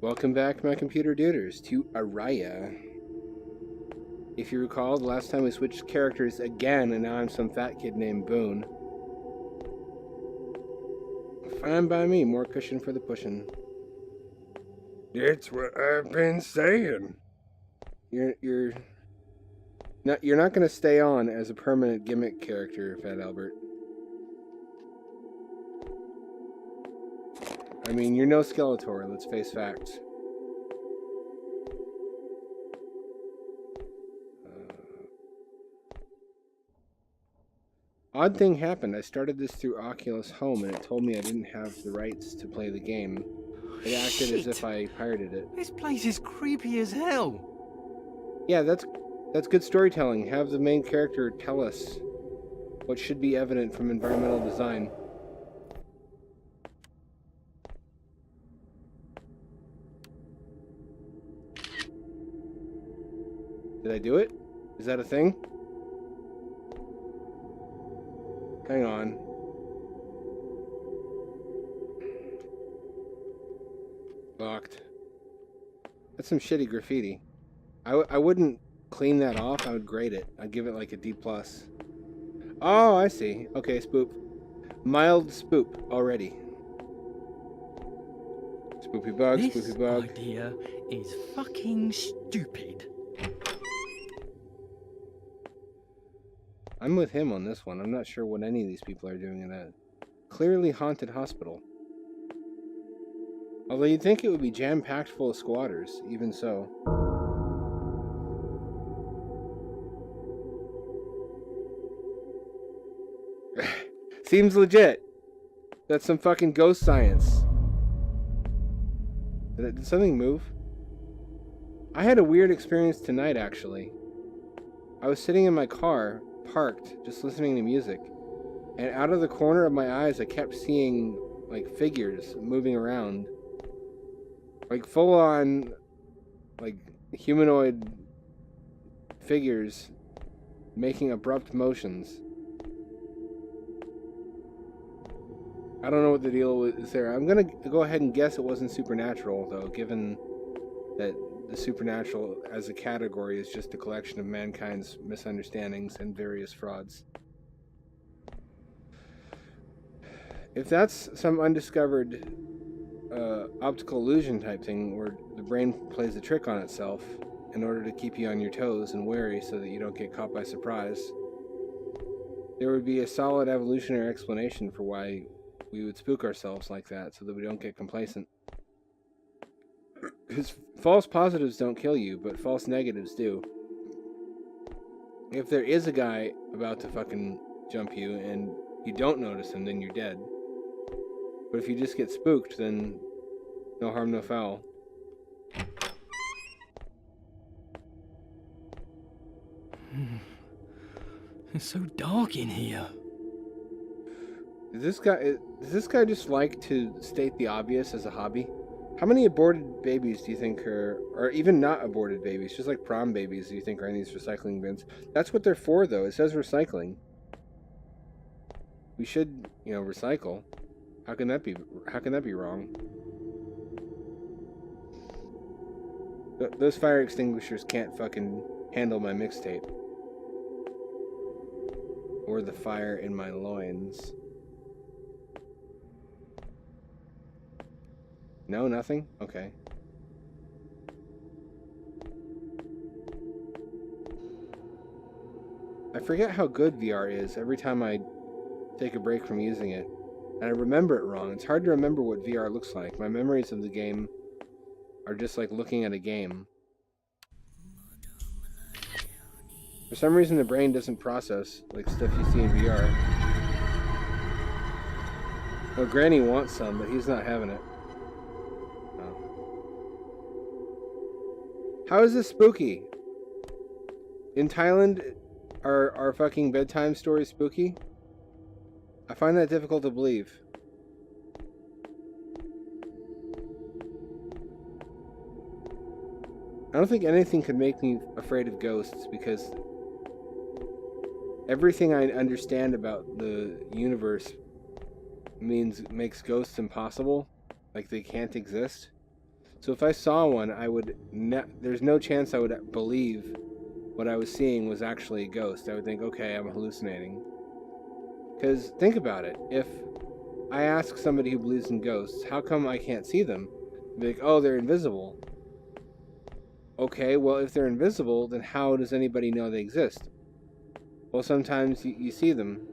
Welcome back, my computer duders, to Araya. If you recall, the last time we switched characters again, and now I'm some fat kid named Boone. Fine by me, more cushion for the pushing. That's what I've been saying. You're not gonna stay on as a permanent gimmick character, Fat Albert. I mean, you're no Skeletor, let's face facts. Odd thing happened. I started this through Oculus Home, and it told me I didn't have the rights to play the game. It acted as if I pirated it. This place is creepy as hell. Yeah, that's good storytelling. Have the main character tell us what should be evident from environmental design. Did I do it? Is that a thing? Hang on. Locked. That's some shitty graffiti. I wouldn't clean that off. I would grade it. I'd give it like a D+. Oh, I see. Okay, spoop. Mild spoop already. Spoopy bug, spoopy bug. This idea is fucking stupid. I'm with him on this one. I'm not sure what any of these people are doing in a clearly haunted hospital. Although you'd think it would be jam-packed full of squatters, even so. Seems legit. That's some fucking ghost science. Did something move? I had a weird experience tonight, actually. I was sitting in my car, parked, just listening to music, and out of the corner of my eyes I kept seeing like figures moving around, like full on like humanoid figures making abrupt motions. I don't know what the deal is there. I'm gonna go ahead and guess it wasn't supernatural, though, given that the supernatural as a category is just a collection of mankind's misunderstandings and various frauds. If that's some undiscovered optical illusion type thing where the brain plays a trick on itself in order to keep you on your toes and wary so that you don't get caught by surprise, there would be a solid evolutionary explanation for why we would spook ourselves like that so that we don't get complacent. Because false positives don't kill you, but false negatives do. If there is a guy about to fucking jump you and you don't notice him, then you're dead. But if you just get spooked, then no harm, no foul. It's so dark in here. Does this guy just like to state the obvious as a hobby? How many aborted babies do you think are, or even not aborted babies, just like prom babies, do you think are in these recycling bins? That's what they're for, though. It says recycling. We should, recycle. How can that be wrong? Those fire extinguishers can't fucking handle my mixtape. Or the fire in my loins. No, nothing? Okay. I forget how good VR is every time I take a break from using it. And I remember it wrong. It's hard to remember what VR looks like. My memories of the game are just like looking at a game. For some reason the brain doesn't process like stuff you see in VR. Well, Granny wants some, but he's not having it. How is this spooky? In Thailand, are fucking bedtime stories spooky? I find that difficult to believe. I don't think anything could make me afraid of ghosts because everything I understand about the universe makes ghosts impossible. Like they can't exist. So if I saw one, I would there's no chance I would believe what I was seeing was actually a ghost. I would think, okay, I'm hallucinating. Because think about it. If I ask somebody who believes in ghosts, how come I can't see them? They'd be like, oh, they're invisible. Okay, well, if they're invisible, then how does anybody know they exist? Well, sometimes you see them.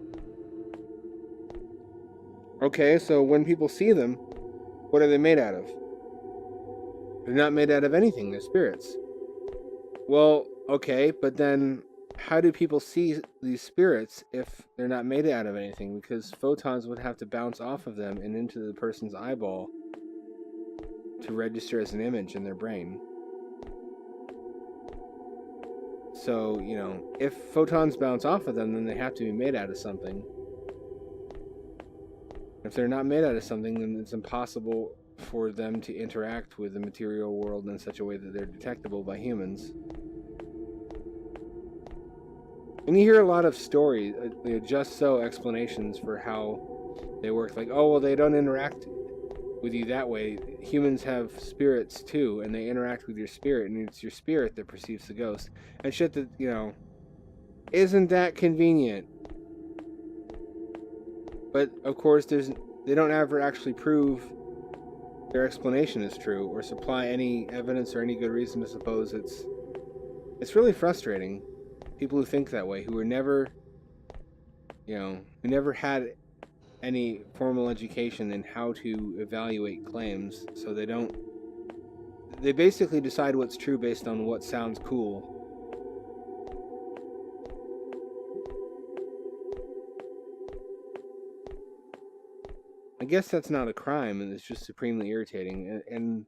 Okay, so when people see them, what are they made out of? They're not made out of anything, they're spirits. Well, okay, but then how do people see these spirits if they're not made out of anything? Because photons would have to bounce off of them and into the person's eyeball to register as an image in their brain. So, you know, if photons bounce off of them, then they have to be made out of something. If they're not made out of something, then it's impossible for them to interact with the material world in such a way that they're detectable by humans. And you hear a lot of stories, just so explanations for how they work. Like, oh, well, they don't interact with you that way. Humans have spirits too, and they interact with your spirit, and it's your spirit that perceives the ghost. And shit that, you know, isn't that convenient? But, of course, they don't ever actually prove their explanation is true, or supply any evidence or any good reason to suppose it's really frustrating. People who think that way, who were never, you know, who never had any formal education in how to evaluate claims, so they basically decide what's true based on what sounds cool. I guess that's not a crime, and it's just supremely irritating, and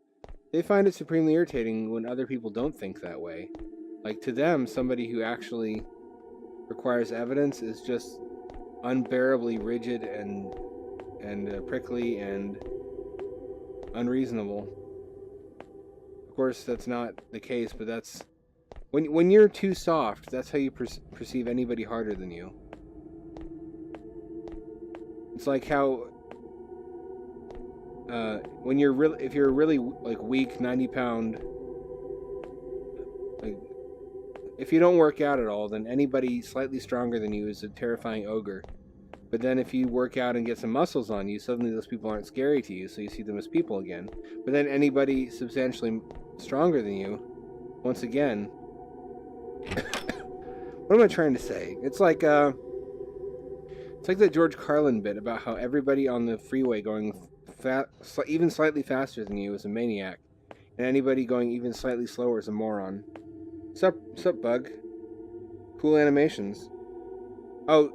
they find it supremely irritating when other people don't think that way. Like, to them, somebody who actually requires evidence is just unbearably rigid and prickly and unreasonable. Of course, that's not the case, but that's when you're too soft. That's how you perceive anybody harder than you. It's like how when if you're really like weak, 90-pound. Like, if you don't work out at all, then anybody slightly stronger than you is a terrifying ogre. But then if you work out and get some muscles on you, suddenly those people aren't scary to you, so you see them as people again. But then anybody substantially stronger than you, once again... What am I trying to say? It's like that George Carlin bit about how everybody on the freeway going even slightly faster than you is a maniac, and anybody going even slightly slower is a moron. Sup, bug? Cool animations. Oh,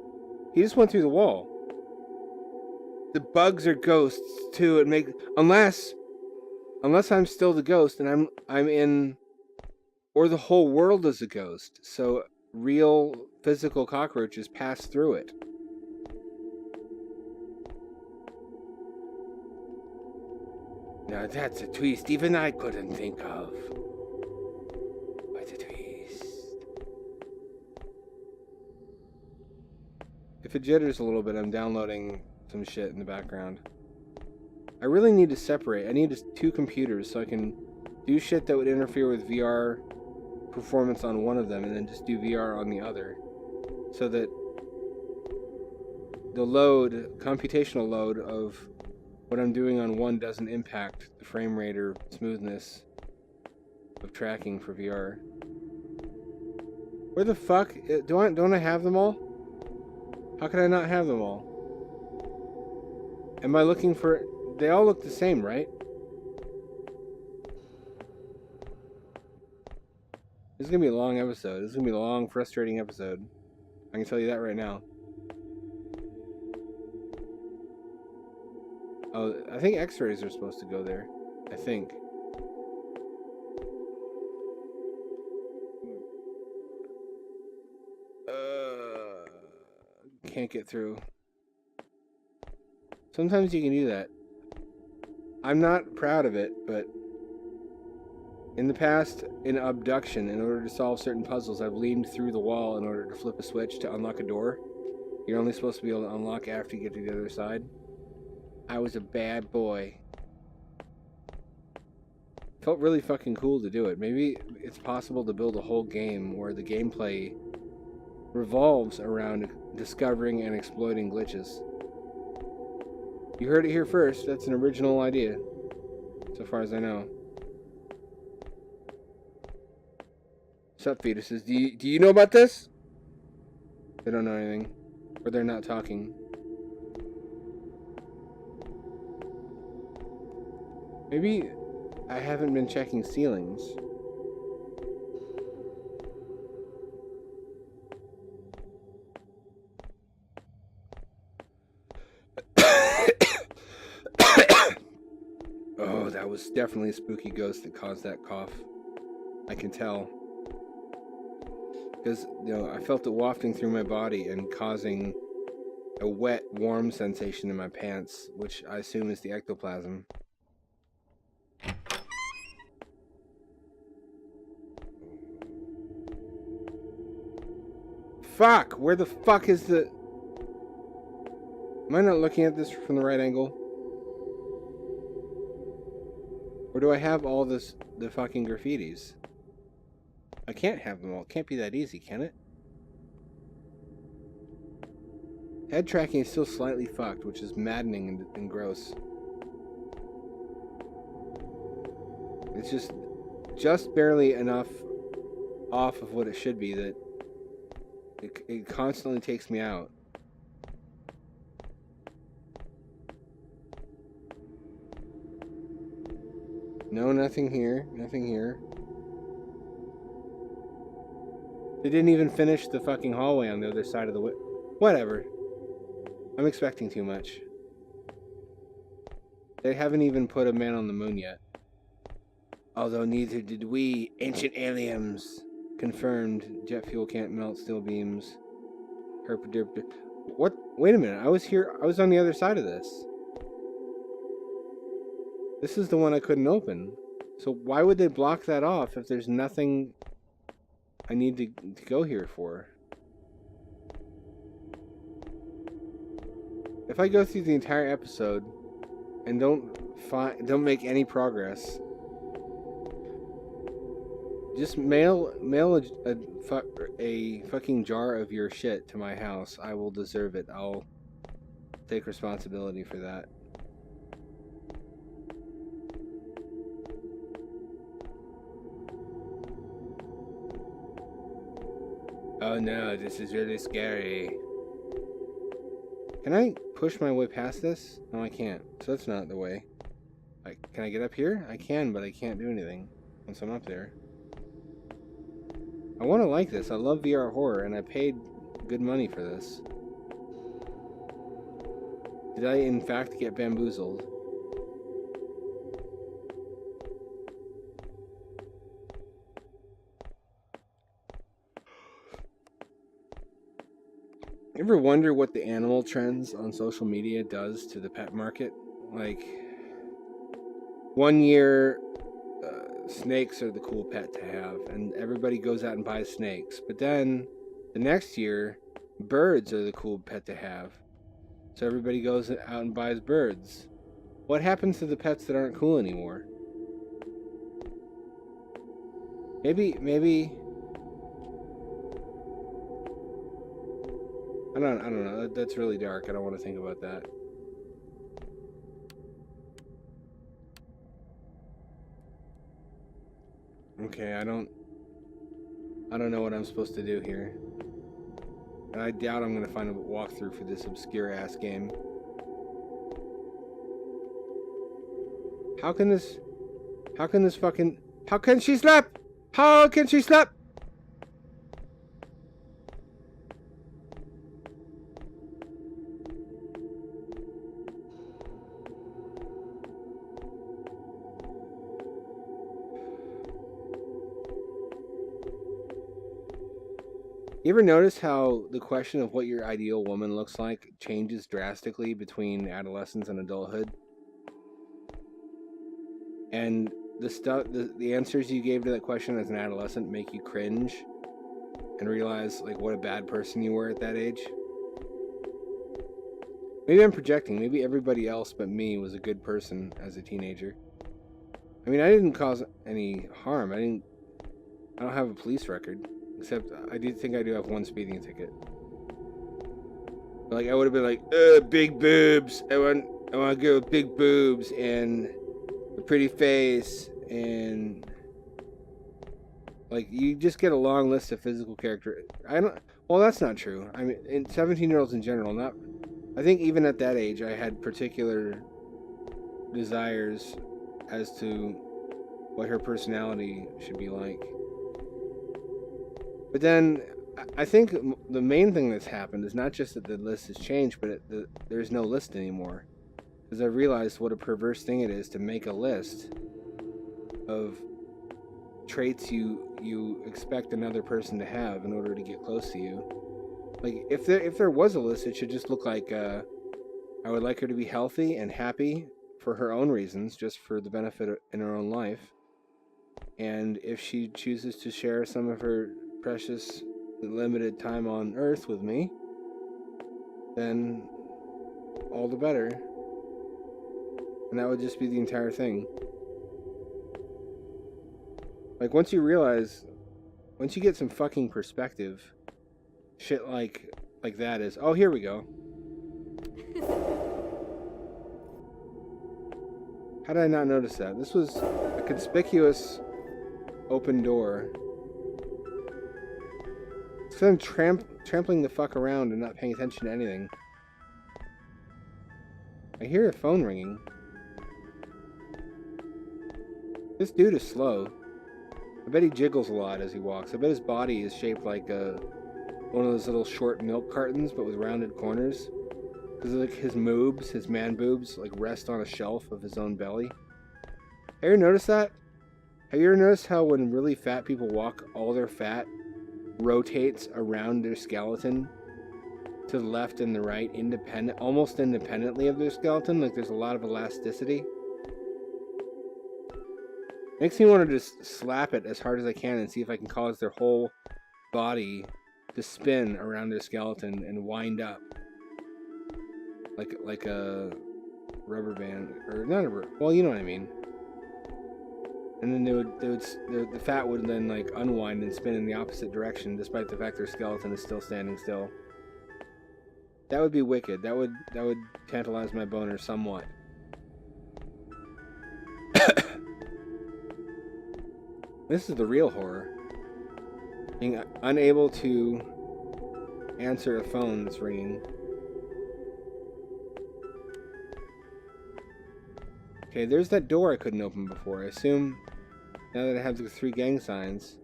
he just went through the wall. The bugs are ghosts too. Unless I'm still the ghost and I'm in, or the whole world is a ghost. So real physical cockroaches pass through it. Now that's a twist even I couldn't think of. What a twist. If it jitters a little bit, I'm downloading some shit in the background. I really need to separate. I need two computers so I can do shit that would interfere with VR performance on one of them and then just do VR on the other. So that the computational load of what I'm doing on one doesn't impact the frame rate or smoothness of tracking for VR. Where the fuck? Don't I have them all? How could I not have them all? Am I looking for... They all look the same, right? This is going to be a long episode. This is going to be a long, frustrating episode. I can tell you that right now. Oh, I think x-rays are supposed to go there. I think. Can't get through. Sometimes you can do that. I'm not proud of it, but in the past, in abduction, in order to solve certain puzzles, I've leaned through the wall in order to flip a switch to unlock a door. You're only supposed to be able to unlock after you get to the other side. I was a bad boy. Felt really fucking cool to do it. Maybe it's possible to build a whole game where the gameplay revolves around discovering and exploiting glitches. You heard it here first. That's an original idea, so far as I know. Sup, fetuses? Do you know about this? They don't know anything, or they're not talking. Maybe I haven't been checking ceilings. Oh, that was definitely a spooky ghost that caused that cough. I can tell. Because, I felt it wafting through my body and causing a wet, warm sensation in my pants, which I assume is the ectoplasm. Fuck! Where the fuck is the... Am I not looking at this from the right angle? Or do I have all the fucking graffitis? I can't have them all. It can't be that easy, can it? Head tracking is still slightly fucked, which is maddening and gross. It's just barely enough off of what it should be that it constantly takes me out. No, nothing here. Nothing here. They didn't even finish the fucking hallway on the other side of the whatever. I'm expecting too much. They haven't even put a man on the moon yet. Although neither did we. Ancient aliens. Confirmed. Jet fuel can't melt steel beams. Herpaderp. What? Wait a minute. I was here. I was on the other side of this. This is the one I couldn't open. So why would they block that off if there's nothing I need to go here for? If I go through the entire episode and don't make any progress, just mail a fucking jar of your shit to my house. I will deserve it. I'll take responsibility for that. Oh no, this is really scary. Can I push my way past this? No, I can't. So that's not the way. Can I get up here? I can, but I can't do anything once I'm up there. I want to like this. I love VR horror, and I paid good money for this. Did I, in fact, get bamboozled? You ever wonder what the animal trends on social media does to the pet market? Like, one year, snakes are the cool pet to have, and everybody goes out and buys snakes. But then, the next year, birds are the cool pet to have. So everybody goes out and buys birds. What happens to the pets that aren't cool anymore? Maybe... I don't know. That's really dark. I don't want to think about that. Okay, I don't know what I'm supposed to do here. And I doubt I'm gonna find a walkthrough for this obscure ass game. How can she slap? How can she slap? You ever notice how the question of what your ideal woman looks like changes drastically between adolescence and adulthood? And the answers you gave to that question as an adolescent make you cringe and realize like what a bad person you were at that age? Maybe I'm projecting. Maybe everybody else but me was a good person as a teenager. I mean, I didn't cause any harm. I don't have a police record. Except I do think I do have one speeding ticket. Like, I would have been like, big boobs. I want a girl with big boobs and a pretty face and like you just get a long list of physical character. Well, that's not true. I mean, in 17-year-olds in general, not. I think even at that age, I had particular desires as to what her personality should be like. But then, I think the main thing that's happened is not just that the list has changed, but there's no list anymore. Because I've realized what a perverse thing it is to make a list of traits you expect another person to have in order to get close to you. Like, if there was a list, it should just look like, I would like her to be healthy and happy for her own reasons, just for the benefit in her own life. And if she chooses to share some of her precious limited time on Earth with me, then all the better. And that would just be the entire thing. Like, once you get some fucking perspective, shit like that is, oh, here we go. How did I not notice that? This was a conspicuous open door. It's them trampling the fuck around and not paying attention to anything. I hear a phone ringing. This dude is slow. I bet he jiggles a lot as he walks. I bet his body is shaped like one of those little short milk cartons, but with rounded corners. Because like his man boobs, like rest on a shelf of his own belly. Have you ever noticed that? Have you ever noticed how when really fat people walk, all their fat rotates around their skeleton to the left and the right, almost independently of their skeleton? Like there's a lot of elasticity. Makes me want to just slap it as hard as I can and see if I can cause their whole body to spin around their skeleton and wind up like a rubber band, or not a rubber. Well, you know what I mean. And then the fat would then like unwind and spin in the opposite direction, despite the fact their skeleton is still standing still. That would be wicked. That would tantalize my boner somewhat. This is the real horror. Being unable to answer a phone that's ringing. Okay, there's that door I couldn't open before. I assume now that I have the 3 gang signs.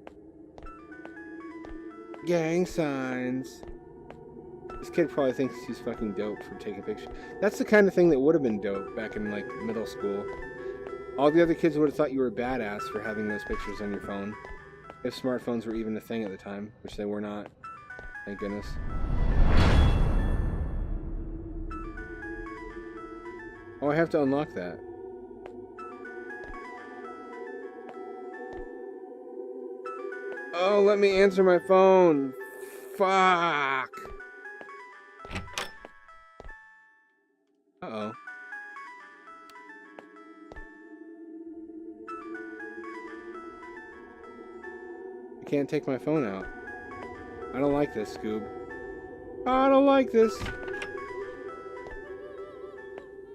Gang signs. This kid probably thinks he's fucking dope for taking pictures. That's the kind of thing that would have been dope back in like middle school. All the other kids would have thought you were a badass for having those pictures on your phone. If smartphones were even a thing at the time, which they were not. Thank goodness. Oh, I have to unlock that. Oh, let me answer my phone. Fuck. Uh-oh. I can't take my phone out. I don't like this, Scoob. I don't like this.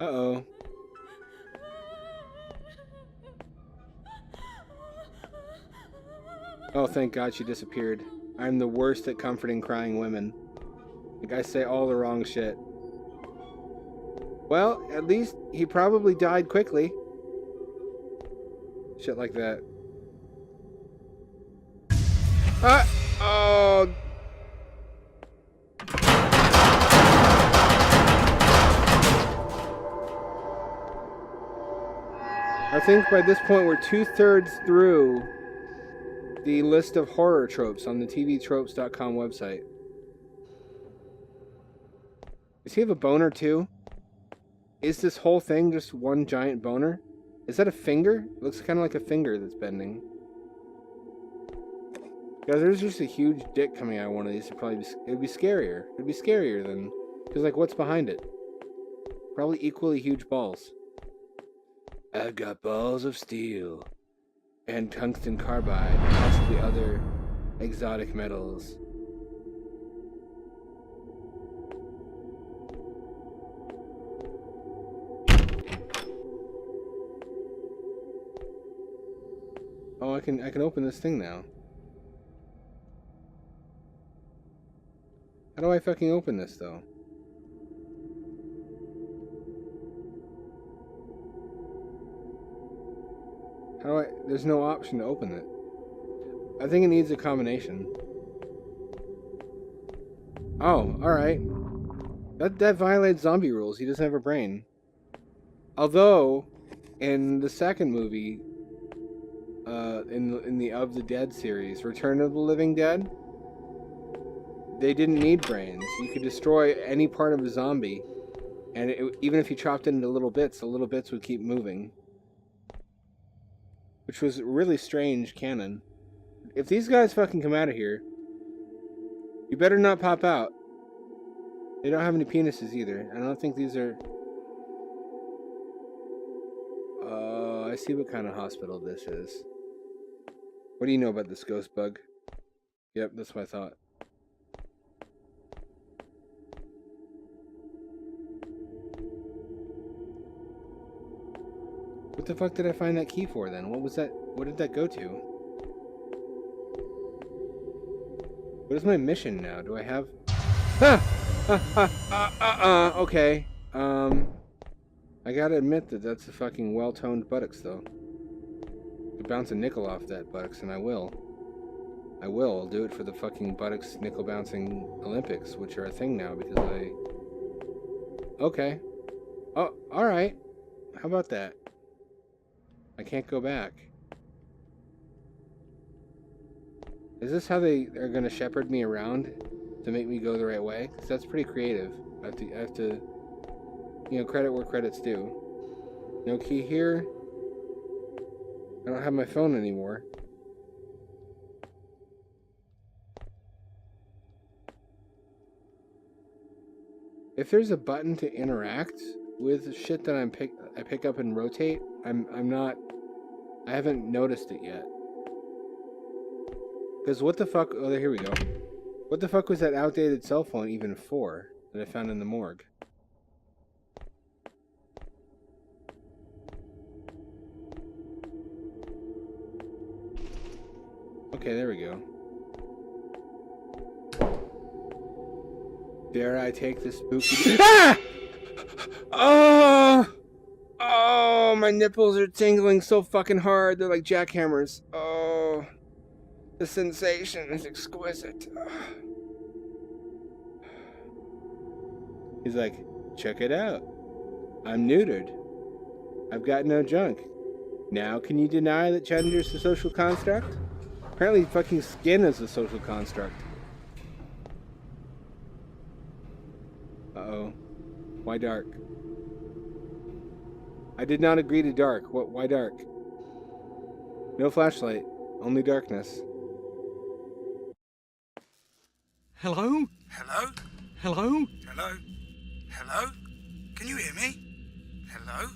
Uh-oh. Oh, thank God she disappeared. I'm the worst at comforting crying women. Like, I say all the wrong shit. Well, at least he probably died quickly. Shit like that. Oh. I think by this point we're 2/3 through the list of horror tropes on the tvtropes.com website. Does he have a boner too? Is this whole thing just one giant boner? Is that a finger? It looks kind of like a finger that's bending. Guys, there's just a huge dick coming out of one of these. It'd be scarier. It'd be scarier than... Because, like, what's behind it? Probably equally huge balls. I've got balls of steel and tungsten carbide, and possibly other exotic metals. Oh, I can open this thing now. How do I fucking open this though? How do I... There's no option to open it. I think it needs a combination. Oh, alright. That violates zombie rules. He doesn't have a brain. Although, in the second movie, in the Of the Dead series, Return of the Living Dead, they didn't need brains. You could destroy any part of a zombie, and even if you chopped it into little bits, the little bits would keep moving. Which was really strange canon. If these guys fucking come out of here, you better not pop out. They don't have any penises either. I don't think these are... I see what kind of hospital this is. What do you know about this ghost bug? Yep, that's what I thought. What the fuck did I find that key for then? What was that? What did that go to? What is my mission now? Do I have... Okay. I gotta admit that that's a fucking well-toned buttocks, though. I'll bounce a nickel off that buttocks, and I will. I'll do it for the fucking buttocks nickel bouncing Olympics, which are a thing now because I... Okay. Oh, alright. How about that? I can't go back. Is this how they are gonna shepherd me around to make me go the right way? Because that's pretty creative. I have to, you know, credit where credit's due. No key here. I don't have my phone anymore. If there's a button to interact with shit that I pick up and rotate, I haven't noticed it yet. Because what the fuck... Oh, here we go. What the fuck was that outdated cell phone even for that I found in the morgue? Okay, there we go. Dare I take this spooky... Ah! Oh! Oh, my nipples are tingling so fucking hard. They're like jackhammers. Oh, the sensation is exquisite. He's like, check it out. I'm neutered. I've got no junk. Now can you deny that gender's a social construct? Apparently fucking skin is a social construct. Uh-oh. Why dark? I did not agree to dark. What? Why dark? No flashlight. Only darkness. Hello? Hello? Hello? Hello? Hello? Can you hear me? Hello?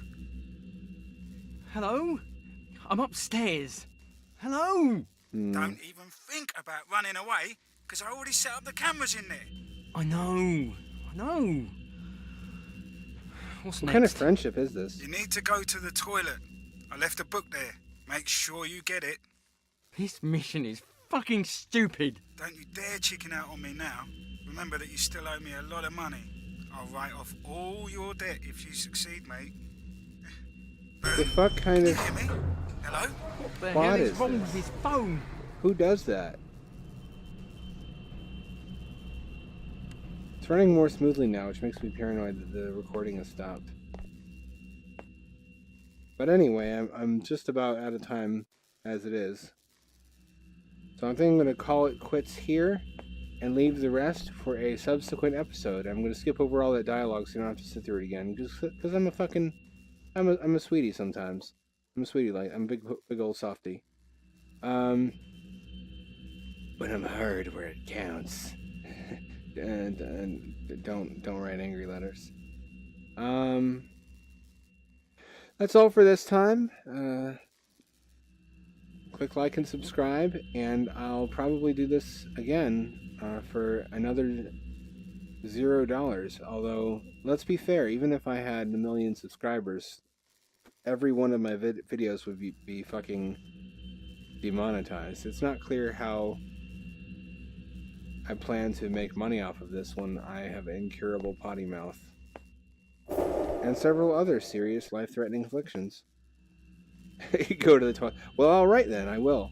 Hello? I'm upstairs. Hello? Don't even think about running away, because I already set up the cameras in there. I know. What's What next? kind of friendship is this? You need to go to the toilet. I left a book there. Make sure you get it. This mission is fucking stupid. Don't you dare chicken out on me now. Remember that you still owe me a lot of money. I'll write off all your debt if you succeed, mate. The fuck kind Can you of... hear me? Hello? What the What hell is is wrong this? with his phone? Who does that? It's running more smoothly now, which makes me paranoid that the recording has stopped. But anyway, I'm just about out of time as it is. So I think I'm going to call it quits here and leave the rest for a subsequent episode. I'm going to skip over all that dialogue so you don't have to sit through it again. Just because I'm a fucking... I'm a sweetie sometimes. I'm a sweetie, like, I'm a big old softie. When I'm hard where it counts. Don't write angry letters. That's all for this time. Click like and subscribe, and I'll probably do this again for another $0. Although, let's be fair, even if I had 1 million subscribers, every one of my videos would be fucking demonetized. It's not clear how I plan to make money off of this when I have incurable potty mouth and several other serious life-threatening afflictions. Go to the toilet. Well, all right then, I will.